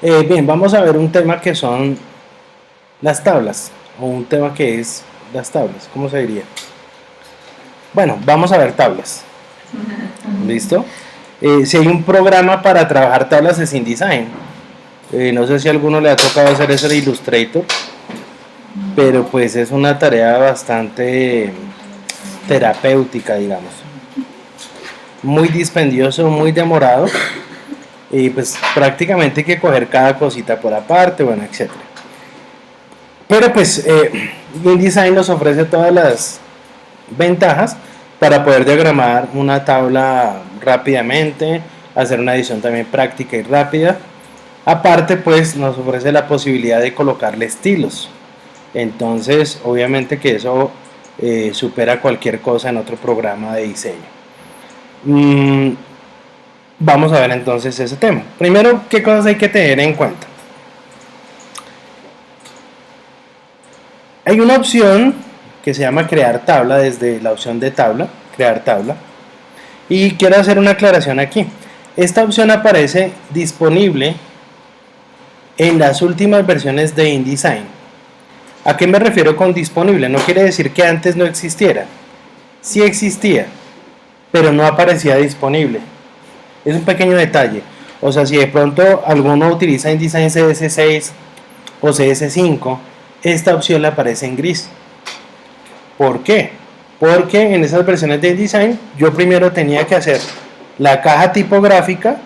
Bien, vamos a ver un tema que son las tablas, o un tema que es las tablas, ¿cómo se diría? Bueno, vamos a ver tablas, ¿listo? Si hay un programa para trabajar tablas es InDesign. No sé si a alguno le ha tocado hacer eso en Illustrator, pero pues es una tarea bastante terapéutica, digamos. Muy dispendioso, muy demorado, y pues prácticamente hay que coger cada cosita por aparte, bueno, etcétera. Pero pues InDesign nos ofrece todas las ventajas para poder diagramar una tabla rápidamente, hacer una edición también práctica y rápida. Aparte pues nos ofrece la posibilidad de colocarle estilos. Entonces obviamente que eso supera cualquier cosa en otro programa de diseño. Vamos a ver entonces ese tema. Primero, ¿qué cosas hay que tener en cuenta? Hay una opción que se llama crear tabla, desde la opción de tabla, crear tabla. Y quiero hacer una aclaración aquí. Esta opción aparece disponible en las últimas versiones de InDesign. ¿A qué me refiero con disponible? No quiere decir que antes no existiera. Sí existía, pero no aparecía disponible. Es un pequeño detalle. O sea, si de pronto alguno utiliza InDesign CS6 o CS5, esta opción le aparece en gris. ¿Por qué? Porque en esas versiones de InDesign yo primero tenía que hacer la caja tipográfica,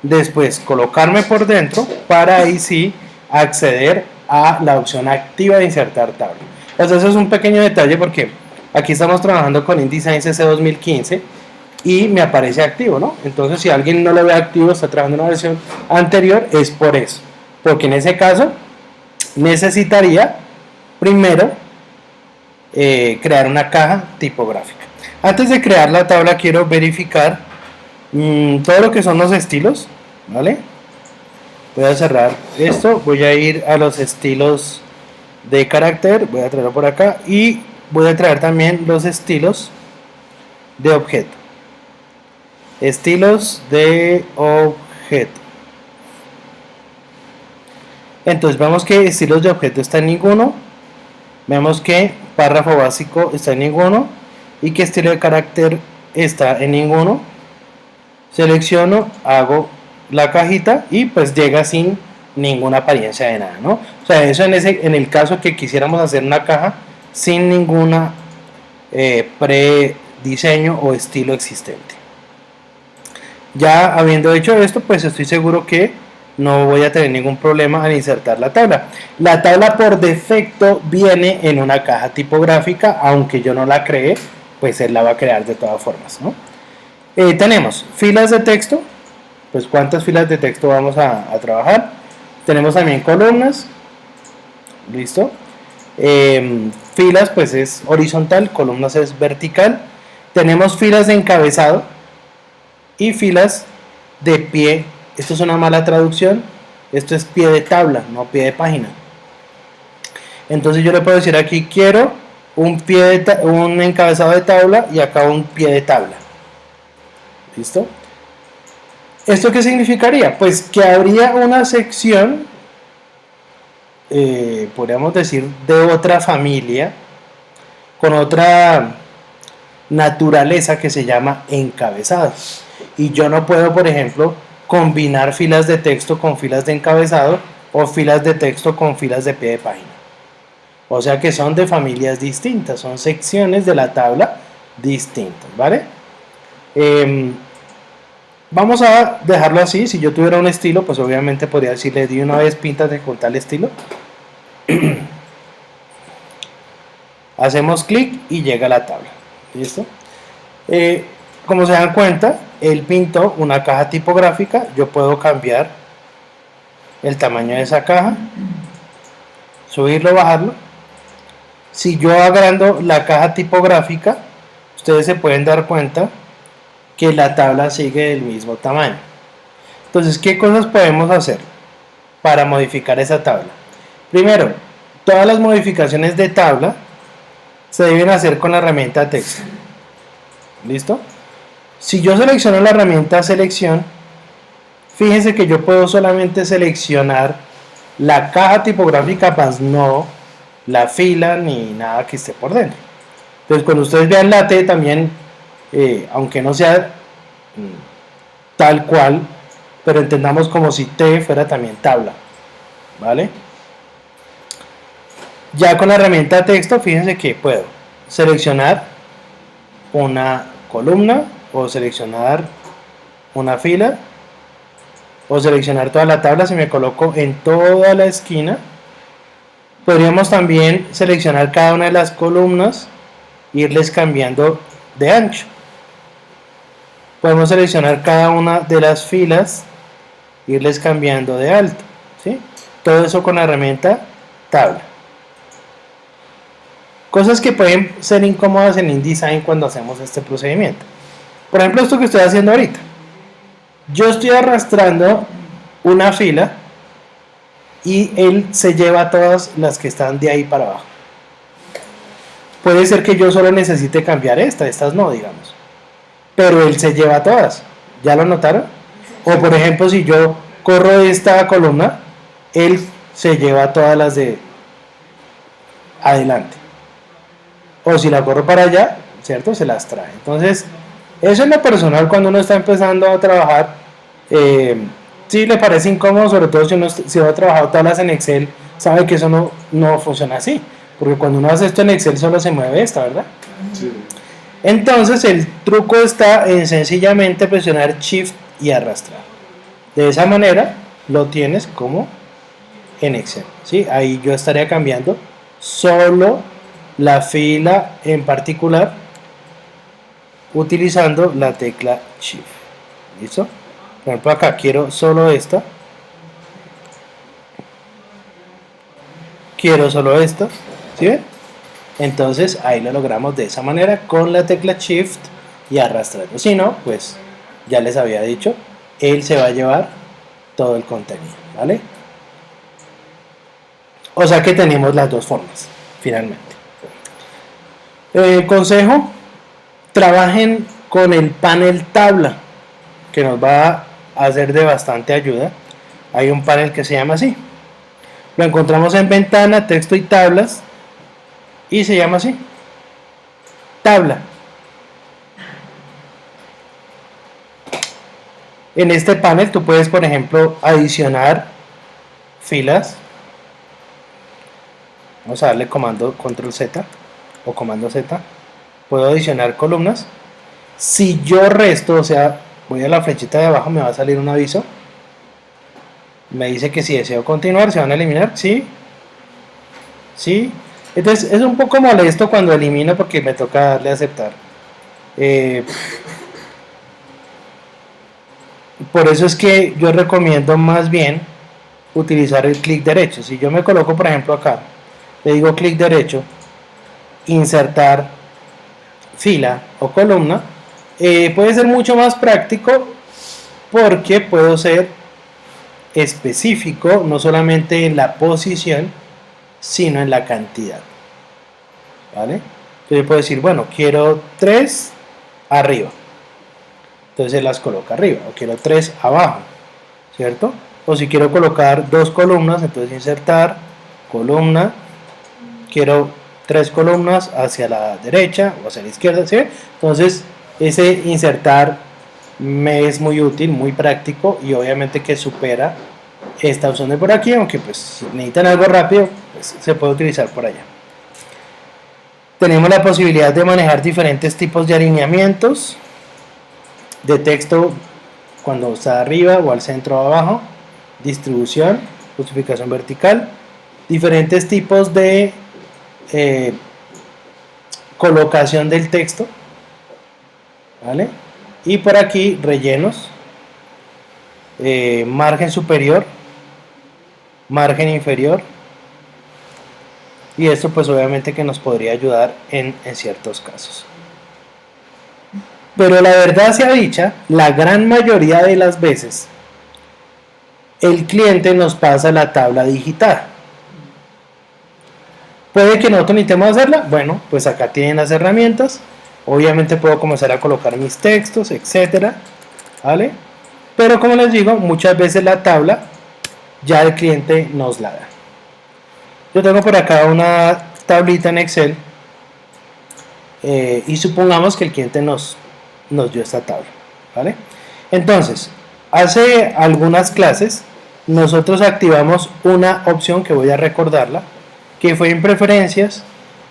después colocarme por dentro para ahí sí acceder a la opción activa de insertar tabla. Entonces eso es un pequeño detalle porque aquí estamos trabajando con InDesign CC 2015 y me aparece activo, ¿no? Entonces si alguien no lo ve activo, está trabajando en una versión anterior, es por eso. Porque en ese caso necesitaría primero crear una caja tipográfica. Antes de crear la tabla quiero verificar todo lo que son los estilos, ¿vale? Voy a cerrar esto, voy a ir a los estilos de carácter, voy a traerlo por acá y voy a traer también los estilos de objeto. Estilos de objeto. Entonces vemos que estilos de objeto está en ninguno, vemos que párrafo básico está en ninguno y que estilo de carácter está en ninguno. Selecciono, hago la cajita y pues llega sin ninguna apariencia de nada, ¿no? O sea, eso en el caso que quisiéramos hacer una caja sin ninguna prediseño o estilo existente. Ya habiendo hecho esto, pues estoy seguro que no voy a tener ningún problema al insertar la tabla. La tabla por defecto viene en una caja tipográfica, aunque yo no la cree, pues él la va a crear de todas formas, ¿no? Tenemos filas de texto, pues cuántas filas de texto vamos a trabajar. Tenemos también columnas, listo. Filas pues es horizontal, columnas es vertical. Tenemos filas de encabezado y filas de pie. Esto es una mala traducción, esto es pie de tabla, no pie de página. Entonces yo le puedo decir aquí quiero un encabezado de tabla y acá un pie de tabla. ¿Listo? ¿Esto qué significaría? Pues que habría una sección, podríamos decir, de otra familia, con otra naturaleza que se llama encabezado. Y yo no puedo, por ejemplo, combinar filas de texto con filas de encabezado o filas de texto con filas de pie de página. O sea que son de familias distintas, son secciones de la tabla distintas, ¿vale? Vamos a dejarlo así. Si yo tuviera un estilo, pues obviamente podría decirle de una vez píntate con tal estilo. Hacemos clic y llega la tabla. ¿Listo? Como se dan cuenta, él pintó una caja tipográfica. Yo puedo cambiar el tamaño de esa caja, subirlo, bajarlo. Si yo agrando la caja tipográfica, ustedes se pueden dar cuenta que la tabla sigue del mismo tamaño. Entonces, ¿qué cosas podemos hacer para modificar esa tabla? Primero, todas las modificaciones de tabla se deben hacer con la herramienta texto. ¿Listo? Si yo selecciono la herramienta selección, fíjense que yo puedo solamente seleccionar la caja tipográfica, más no la fila ni nada que esté por dentro. Entonces, cuando ustedes vean la T también, aunque no sea tal cual, pero entendamos como si T fuera también tabla, ¿vale? Ya con la herramienta texto, fíjense que puedo seleccionar una columna o seleccionar una fila o seleccionar toda la tabla si me coloco en toda la esquina. Podríamos también seleccionar cada una de las columnas e irles cambiando de ancho. Podemos seleccionar cada una de las filas e irles cambiando de alto, ¿sí? Todo eso con la herramienta tabla. Cosas que pueden ser incómodas en InDesign cuando hacemos este procedimiento. Por ejemplo, esto que estoy haciendo ahorita. Yo estoy arrastrando una fila y él se lleva todas las que están de ahí para abajo. Puede ser que yo solo necesite cambiar estas no, digamos. Pero él se lleva todas. ¿Ya lo notaron? O por ejemplo, si yo corro esta columna, él se lleva todas las de adelante. O si la corro para allá, ¿cierto? Se las trae. Entonces, eso en lo personal cuando uno está empezando a trabajar, sí le parece incómodo, sobre todo si uno ha trabajado tablas en Excel, sabe que eso no funciona así. Porque cuando uno hace esto en Excel solo se mueve esta, ¿verdad? Sí. Entonces el truco está en sencillamente presionar Shift y arrastrar. De esa manera lo tienes como en Excel, ¿sí? Ahí yo estaría cambiando solo la fila en particular utilizando la tecla Shift. ¿Listo? Por ejemplo, acá quiero solo esta. Quiero solo esta. ¿Sí ven? Entonces ahí lo logramos de esa manera con la tecla Shift y arrastrando. Si no, pues ya les había dicho, él se va a llevar todo el contenido, ¿vale? O sea que tenemos las dos formas, finalmente. Consejo, trabajen con el panel tabla, que nos va a ser de bastante ayuda. Hay un panel que se llama así. Lo encontramos en ventana, texto y tablas. Y se llama así. Tabla. En este panel tú puedes, por ejemplo, adicionar filas. Vamos a darle comando control Z o comando Z. Puedo adicionar columnas. Si yo resto, o sea, voy a la flechita de abajo, me va a salir un aviso. Me dice que si deseo continuar, se van a eliminar. Sí. Sí. Entonces es un poco molesto cuando elimino porque me toca darle a aceptar. Por eso es que yo recomiendo más bien utilizar el clic derecho. Si yo me coloco, por ejemplo, acá, le digo clic derecho, insertar fila o columna, puede ser mucho más práctico porque puedo ser específico no solamente en la posición, sino en la cantidad, ¿vale? Entonces yo puedo decir, bueno, quiero 3 arriba, entonces las coloco arriba, o quiero 3 abajo, ¿cierto? O si quiero colocar 2 columnas, entonces insertar, columna, quiero 3 columnas hacia la derecha o hacia la izquierda, ¿sí? Entonces ese insertar me es muy útil, muy práctico y obviamente que supera esta opción de por aquí, aunque pues si necesitan algo rápido, pues, se puede utilizar por allá. Tenemos la posibilidad de manejar diferentes tipos de alineamientos de texto cuando está arriba o al centro o abajo, distribución, justificación vertical, diferentes tipos de colocación del texto, ¿vale? Y por aquí rellenos, margen superior, margen inferior, y esto pues obviamente que nos podría ayudar en ciertos casos. Pero la verdad sea dicha, la gran mayoría de las veces el cliente nos pasa la tabla digital. Puede que nosotros necesitemos hacerla, bueno, pues acá tienen las herramientas. Obviamente puedo comenzar a colocar mis textos, etcétera, ¿vale? Pero como les digo, muchas veces la tabla ya el cliente nos la da. Yo tengo por acá una tablita en Excel y supongamos que el cliente nos dio esta tabla, ¿vale? Entonces, hace algunas clases nosotros activamos una opción que voy a recordarla, que fue en preferencias,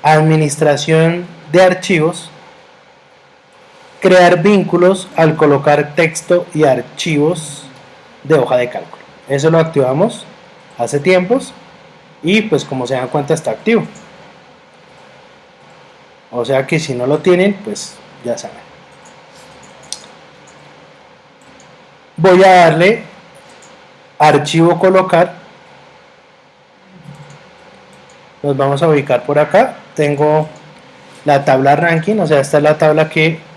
administración de archivos, crear vínculos al colocar texto y archivos de hoja de cálculo. Eso lo activamos hace tiempos y pues como se dan cuenta está activo. O sea que si no lo tienen, pues ya saben. Voy a darle archivo colocar. Nos vamos a ubicar por acá. Tengo la tabla ranking, o sea, esta es la tabla que,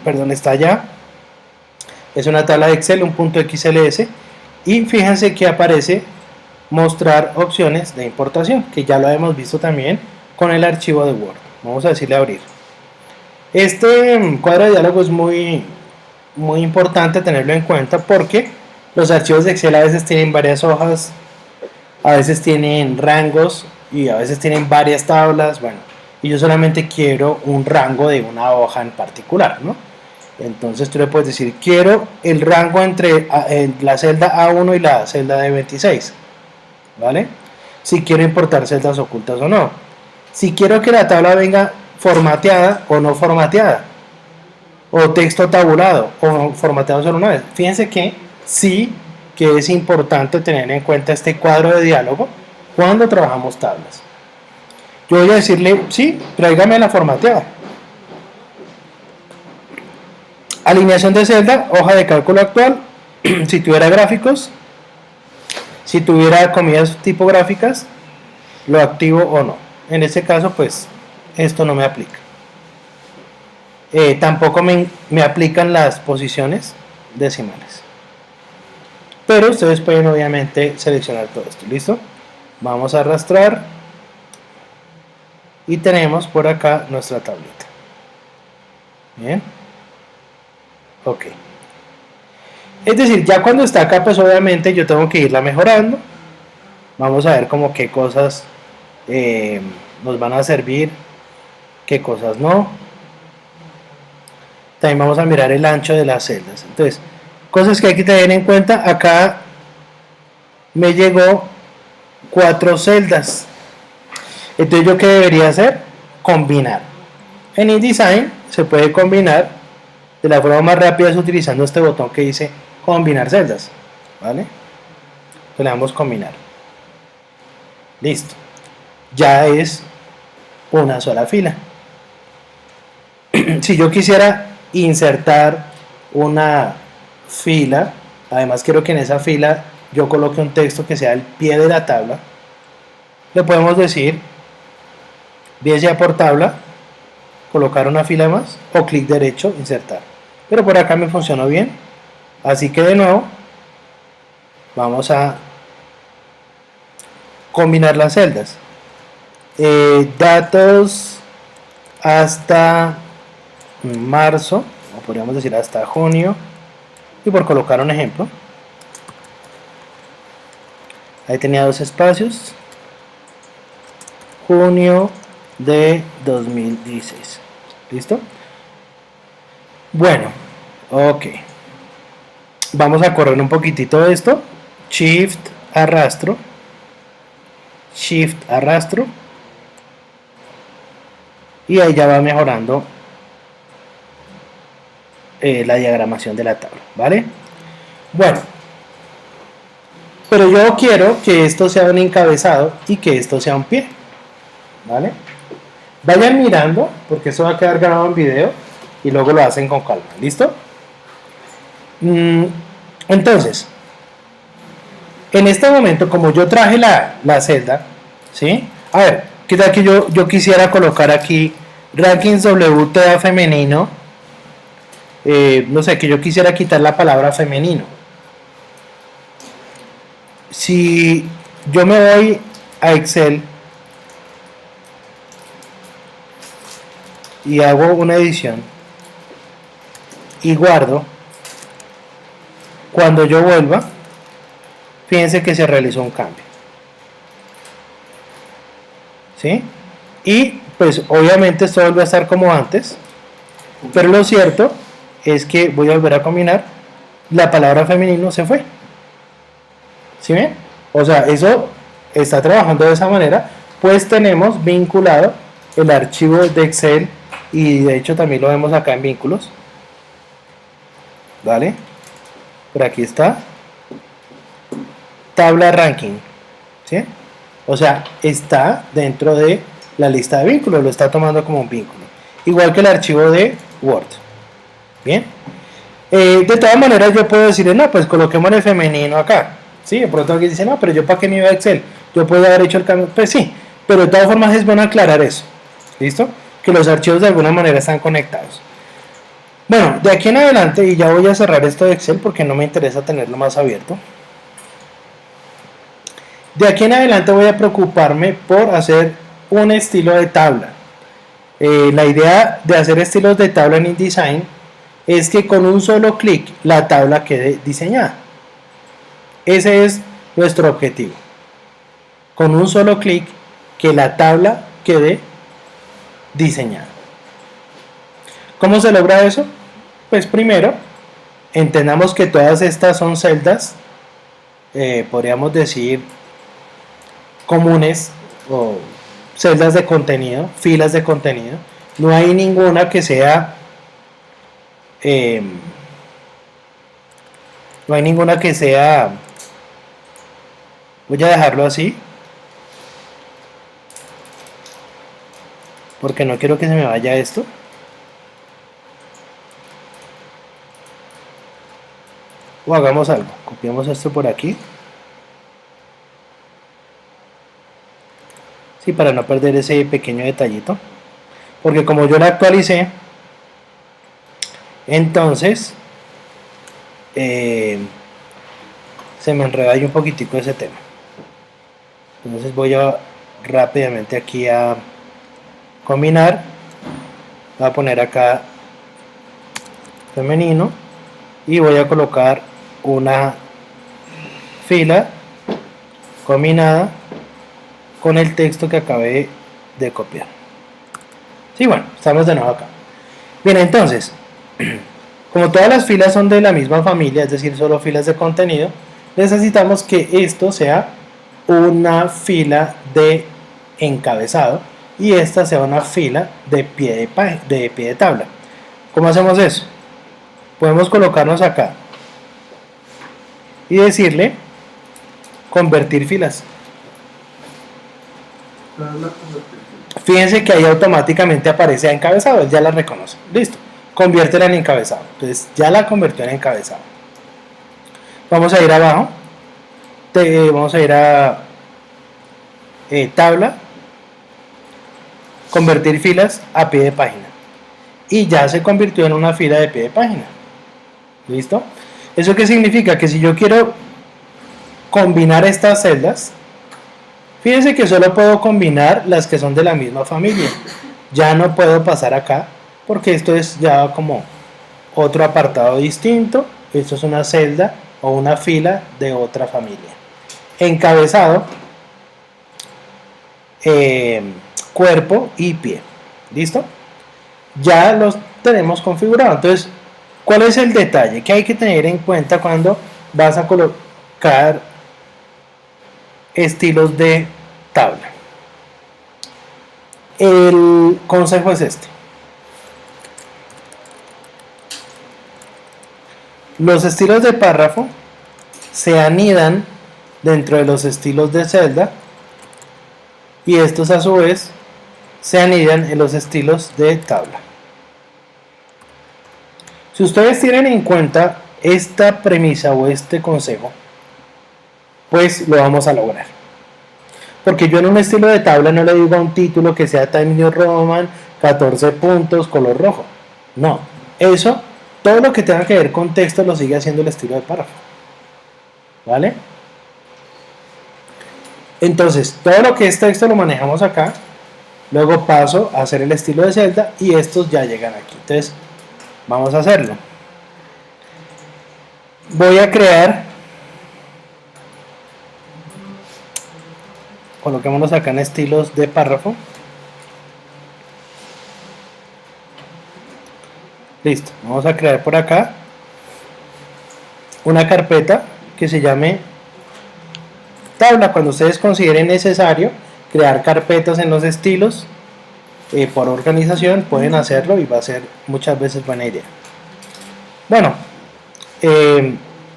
perdón, está allá. Es una tabla de Excel, un punto .xls. Y fíjense que aparece mostrar opciones de importación, que ya lo hemos visto también con el archivo de Word. Vamos a decirle abrir. Este cuadro de diálogo es muy importante tenerlo en cuenta porque los archivos de Excel a veces tienen varias hojas, a veces tienen rangos y a veces tienen varias tablas. Bueno, y yo solamente quiero un rango de una hoja en particular, ¿no? Entonces tú le puedes decir, quiero el rango entre la celda A1 y la celda de 26, ¿vale? Si quiero importar celdas ocultas o no. Si quiero que la tabla venga formateada o no formateada, o texto tabulado o formateado solo una vez. Fíjense que sí que es importante tener en cuenta este cuadro de diálogo cuando trabajamos tablas. Yo voy a decirle, sí, tráigame la formateada. Alineación de celda, hoja de cálculo actual, si tuviera gráficos, si tuviera comillas tipográficas, lo activo o no. En este caso, pues, esto no me aplica. Tampoco me aplican las posiciones decimales. Pero ustedes pueden obviamente seleccionar todo esto. ¿Listo? Vamos a arrastrar. Y tenemos por acá nuestra tablita. Bien. Ok. Es decir, ya cuando está acá, pues obviamente yo tengo que irla mejorando. Vamos a ver como qué cosas nos van a servir, qué cosas no. También vamos a mirar el ancho de las celdas. Entonces, cosas que hay que tener en cuenta. Acá me llegó 4 celdas. Entonces, ¿yo qué debería hacer? Combinar. En InDesign se puede combinar de la forma más rápida es utilizando este botón que dice combinar celdas, ¿vale? Entonces le damos combinar. Listo. Ya es una sola fila. Si yo quisiera insertar una fila, además quiero que en esa fila yo coloque un texto que sea el pie de la tabla, le podemos decir bien sea por tabla, colocar una fila más o clic derecho, insertar. Pero por acá me funcionó bien, así que de nuevo vamos a combinar las celdas. Datos hasta marzo, o podríamos decir hasta junio, y por colocar un ejemplo, ahí tenía 2 espacios, junio de 2016. ¿Listo? Bueno, ok. Vamos a correr un poquitito esto. Shift arrastro. Shift arrastro. Y ahí ya va mejorando la diagramación de la tabla, ¿vale? Bueno, pero yo quiero que esto sea un encabezado y que esto sea un pie, ¿vale? Vayan mirando, porque eso va a quedar grabado en video y luego lo hacen con calma, ¿listo? Entonces, en este momento, como yo traje la celda, ¿sí? A ver, ¿qué tal que yo quisiera colocar aquí rankings WTA femenino? No sé, que yo quisiera quitar la palabra femenino. Si yo me voy a Excel y hago una edición y guardo, Cuando yo vuelva, fíjense que se realizó un cambio. ¿Sí? Y pues obviamente esto vuelve a estar como antes, pero lo cierto es que voy a volver a combinar, la palabra femenino se fue. ¿Sí ven? O sea, eso está trabajando de esa manera, pues tenemos vinculado el archivo de Excel y de hecho también lo vemos acá en vínculos. ¿Vale? Por aquí está. Tabla ranking. ¿Sí? O sea, está dentro de la lista de vínculos, lo está tomando como un vínculo. Igual que el archivo de Word. Bien. De todas maneras yo puedo decirle, no, pues coloquemos el femenino acá. Sí, de pronto alguien dice, no, pero yo para qué me iba a Excel. Yo puedo haber hecho el cambio. Pues sí, pero de todas formas es bueno aclarar eso. ¿Listo? Que los archivos de alguna manera están conectados. Bueno, de aquí en adelante, y ya voy a cerrar esto de Excel porque no me interesa tenerlo más abierto. De aquí en adelante voy a preocuparme por hacer un estilo de tabla. La idea de hacer estilos de tabla en InDesign es que con un solo clic la tabla quede diseñada. Ese es nuestro objetivo. Con un solo clic que la tabla quede diseñada. ¿Cómo se logra eso? Pues primero, entendamos que todas estas son celdas, podríamos decir, comunes o celdas de contenido, filas de contenido. No hay ninguna que sea voy a dejarlo así porque no quiero que se me vaya esto. O hagamos algo, copiamos esto por aquí. Sí, para no perder ese pequeño detallito. Porque como yo la actualicé, entonces se me enreda ahí un poquitico ese tema. Entonces voy a rápidamente aquí a combinar. Voy a poner acá femenino y voy a colocar una fila combinada con el texto que acabé de copiar. Sí, bueno, estamos de nuevo acá. Bien, entonces, como todas las filas son de la misma familia, es decir, solo filas de contenido, necesitamos que esto sea una fila de encabezado y esta sea una fila de pie de tabla. ¿Cómo hacemos eso? Podemos colocarnos acá y decirle convertir filas. Fíjense que ahí automáticamente aparece encabezado, él ya la reconoce. Listo, conviértela en encabezado. Entonces ya la convirtió en encabezado. Vamos a ir abajo, vamos a ir a tabla, convertir filas a pie de página. Y ya se convirtió en una fila de pie de página. ¿Listo? ¿Eso qué significa? Que si yo quiero combinar estas celdas, fíjense que solo puedo combinar las que son de la misma familia. Ya no puedo pasar acá porque esto es ya como otro apartado distinto. Esto es una celda o una fila de otra familia. Encabezado, cuerpo y pie. ¿Listo? Ya los tenemos configurados. Entonces, ¿cuál es el detalle que hay que tener en cuenta cuando vas a colocar estilos de tabla? El consejo es este: los estilos de párrafo se anidan dentro de los estilos de celda y estos a su vez se anidan en los estilos de tabla. Si ustedes tienen en cuenta esta premisa o este consejo, pues lo vamos a lograr. Porque yo en un estilo de tabla no le digo a un título que sea Times New Roman, 14 puntos, color rojo. No, eso, todo lo que tenga que ver con texto lo sigue haciendo el estilo de párrafo. ¿Vale? Entonces, todo lo que es texto lo manejamos acá. Luego paso a hacer el estilo de celda y estos ya llegan aquí. Entonces, vamos a hacerlo. voy a crear, coloquémonos acá en estilos de párrafo. Listo, vamos a crear por acá una carpeta que se llame tabla. Cuando ustedes consideren necesario crear carpetas en los estilos por organización, pueden hacerlo y va a ser muchas veces buena idea. Bueno,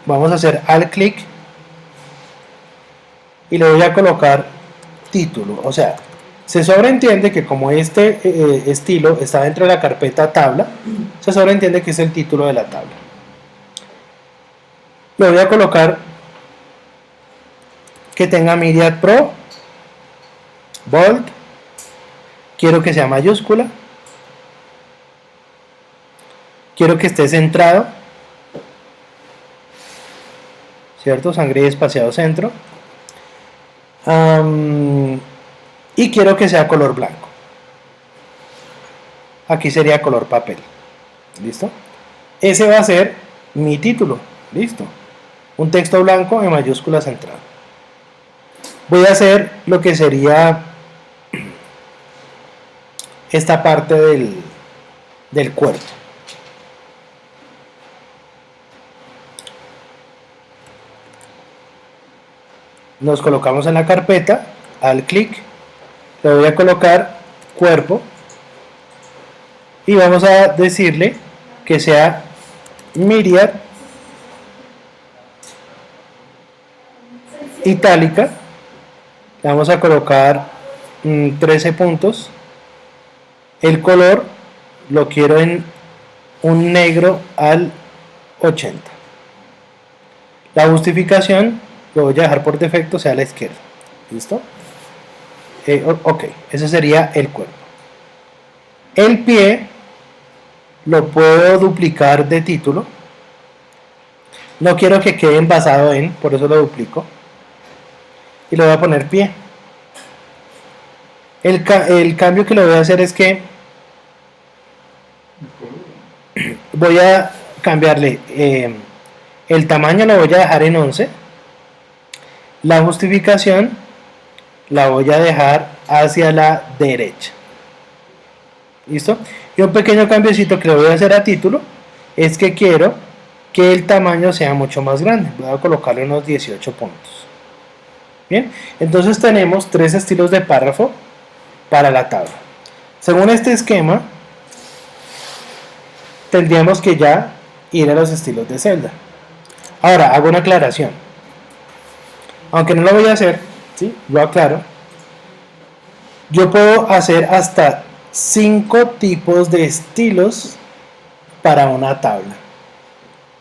vamos a hacer alt clic y le voy a colocar título. O sea, se sobreentiende que como este estilo está dentro de la carpeta tabla, se sobreentiende que es el título de la tabla. Le voy a colocar que tenga Myriad Pro, bold, quiero que sea mayúscula, quiero que esté centrado, ¿cierto? Sangre y espaciado centro. Y quiero que sea color blanco. Aquí sería color papel. ¿Listo? Ese va a ser mi título. ¿Listo? Un texto blanco en mayúscula centrado. Voy a hacer lo que sería esta parte del cuerpo. Nos colocamos en la carpeta, al clic, le voy a colocar cuerpo y vamos a decirle que sea Myriad itálica. Le vamos a colocar 13 puntos. El color lo quiero en un negro al 80. La justificación lo voy a dejar por defecto, sea a la izquierda. ¿Listo? Ok, ese sería el cuerpo. El pie lo puedo duplicar de título. No quiero que quede envasado en, por eso lo duplico. Y le voy a poner pie. El cambio que le voy a hacer es que voy a cambiarle el tamaño, lo voy a dejar en 11. La justificación la voy a dejar hacia la derecha. ¿Listo? Y un pequeño cambiecito que le voy a hacer a título es que quiero que el tamaño sea mucho más grande. Voy a colocarle unos 18 puntos. Bien, entonces tenemos 3 estilos de párrafo para la tabla. Según este esquema, tendríamos que ya ir a los estilos de celda. Ahora, hago una aclaración. Aunque no lo voy a hacer, ¿sí? Lo aclaro. Yo puedo hacer hasta 5 tipos de estilos para una tabla,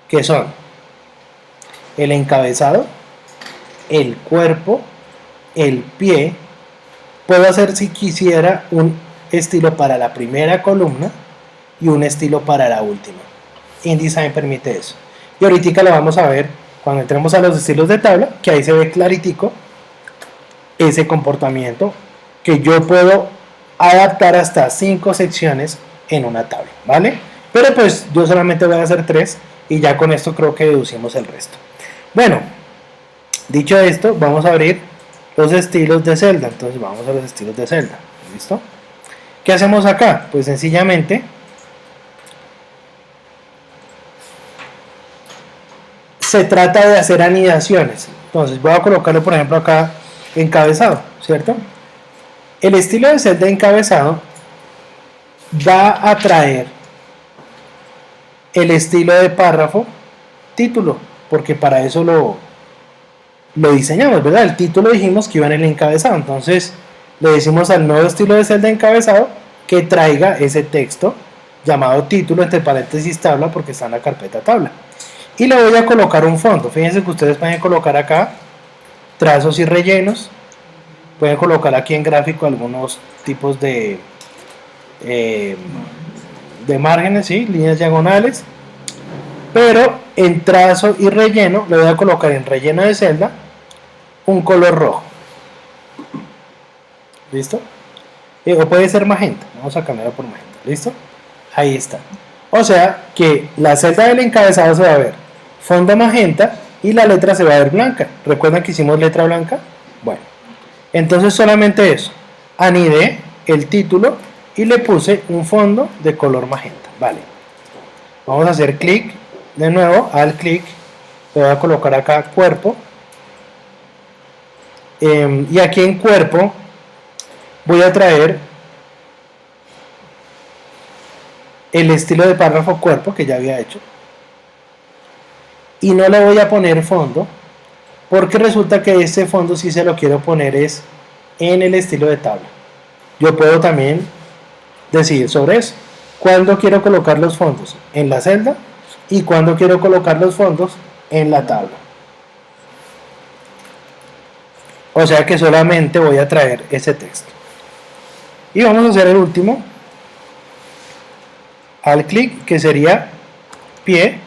que son el encabezado, el cuerpo, el pie. Puedo hacer, si quisiera, un estilo para la primera columna y un estilo para la última. InDesign permite eso. Y ahorita lo vamos a ver cuando entremos a los estilos de tabla, que ahí se ve claritico ese comportamiento que yo puedo adaptar hasta 5 secciones en una tabla, ¿vale? Pero pues yo solamente voy a hacer 3 y ya con esto creo que deducimos el resto. Bueno, dicho esto, vamos a abrir los estilos de celda. Entonces vamos a los estilos de celda. ¿Listo? ¿Qué hacemos acá? Pues sencillamente se trata de hacer anidaciones. Entonces voy a colocarlo, por ejemplo, acá encabezado, ¿cierto? El estilo de celda encabezado va a traer el estilo de párrafo título, porque para eso lo diseñamos, ¿verdad? El título dijimos que iba en el encabezado, entonces le decimos al nuevo estilo de celda encabezado que traiga ese texto llamado título entre paréntesis tabla, porque está en la carpeta tabla. Y le voy a colocar un fondo. Fíjense que ustedes pueden colocar acá trazos y rellenos. Pueden colocar aquí en gráfico algunos tipos de márgenes, ¿sí? Líneas diagonales. Pero en trazo y relleno le voy a colocar en relleno de celda un color rojo. ¿Listo? O puede ser magenta. Vamos a cambiarlo por magenta. ¿Listo? Ahí está. O sea que la celda del encabezado se va a ver fondo magenta y la letra se va a ver blanca. ¿Recuerdan que hicimos letra blanca? Bueno, entonces solamente eso. Anidé el título y le puse un fondo de color magenta. Vale. Vamos a hacer clic de nuevo, al clic, le voy a colocar acá cuerpo. Y aquí en cuerpo voy a traer el estilo de párrafo cuerpo que ya había hecho. Y no le voy a poner fondo, porque resulta que este fondo sí se lo quiero poner es en el estilo de tabla. Yo puedo también decidir sobre eso. ¿Cuándo quiero colocar los fondos? En la celda. ¿Y cuándo quiero colocar los fondos? En la tabla. O sea que solamente voy a traer ese texto. Y vamos a hacer el último. Al clic, que sería pie,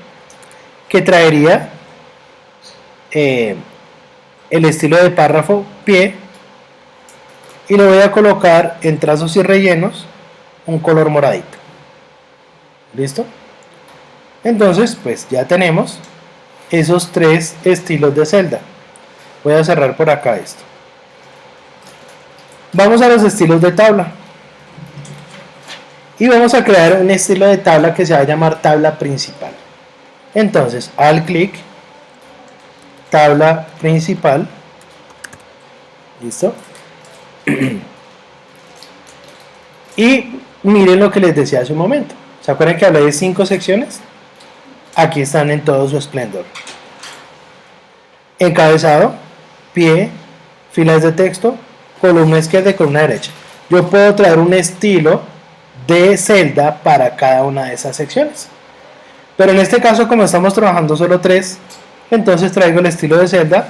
que traería el estilo de párrafo pie, y le voy a colocar en trazos y rellenos un color moradito. ¿Listo? Entonces pues ya tenemos esos tres estilos de celda. Voy a cerrar por acá esto. Vamos a los estilos de tabla y vamos a crear un estilo de tabla que se va a llamar tabla principal. Entonces al clic, tabla principal. ¿Listo? Y miren lo que les decía hace un momento. ¿Se acuerdan que hablé de 5 secciones? Aquí están en todo su esplendor. Encabezado, pie, filas de texto, columna izquierda y columna derecha. Yo puedo traer un estilo de celda para cada una de esas secciones. Pero en este caso, como estamos trabajando solo 3, entonces traigo el estilo de celda,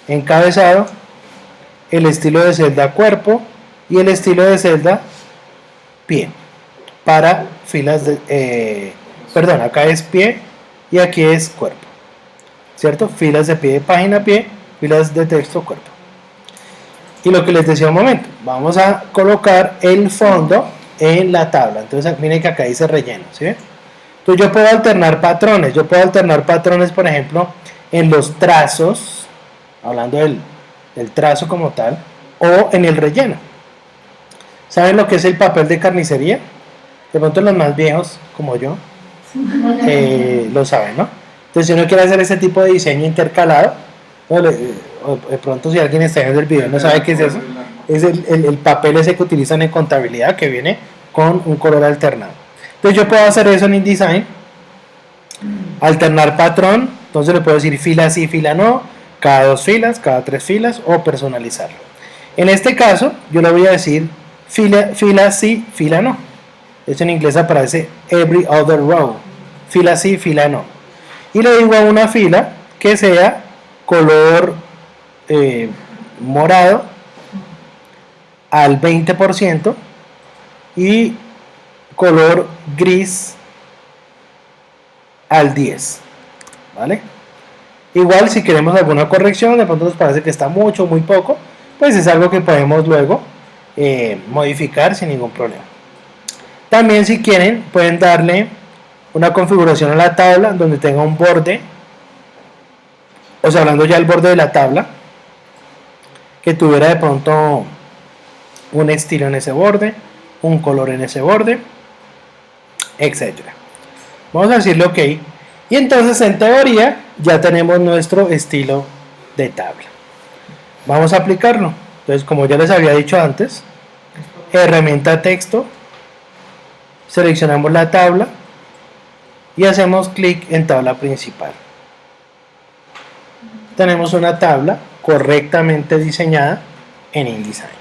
encabezado, el estilo de celda cuerpo y el estilo de celda pie para filas de perdón, acá es pie y aquí es cuerpo, ¿cierto? Filas de pie, página pie, filas de texto cuerpo. Y lo que les decía un momento, vamos a colocar el fondo en la tabla. Entonces miren que acá dice relleno, ¿sí? Entonces yo puedo alternar patrones, por ejemplo en los trazos, hablando del trazo como tal, o en el relleno. ¿Saben lo que es el papel de carnicería? De pronto los más viejos, como yo, lo saben, ¿no? Entonces si uno quiere hacer ese tipo de diseño intercalado, o de pronto si alguien está viendo el video no sabe qué es eso, es el papel ese que utilizan en contabilidad, que viene con un color alternado. Entonces yo puedo hacer eso en InDesign, alternar patrón, entonces le puedo decir fila sí, fila no, cada 2 filas, cada 3 filas, o personalizarlo. En este caso yo le voy a decir fila sí, fila no. Esto en inglés aparece every other row, fila sí, fila no. Y le digo a una fila que sea color morado al 20% y color gris al 10%, ¿vale? Igual si queremos alguna corrección, de pronto nos parece que está mucho o muy poco, pues es algo que podemos luego modificar sin ningún problema. También si quieren pueden darle una configuración a la tabla donde tenga un borde, o sea, hablando ya del borde de la tabla, que tuviera de pronto un estilo en ese borde, un color en ese borde, etc. Vamos a decirle OK. Y entonces en teoría ya tenemos nuestro estilo de tabla. Vamos a aplicarlo. Entonces, como ya les había dicho antes, herramienta texto, seleccionamos la tabla y hacemos clic en tabla principal. Tenemos una tabla correctamente diseñada en InDesign.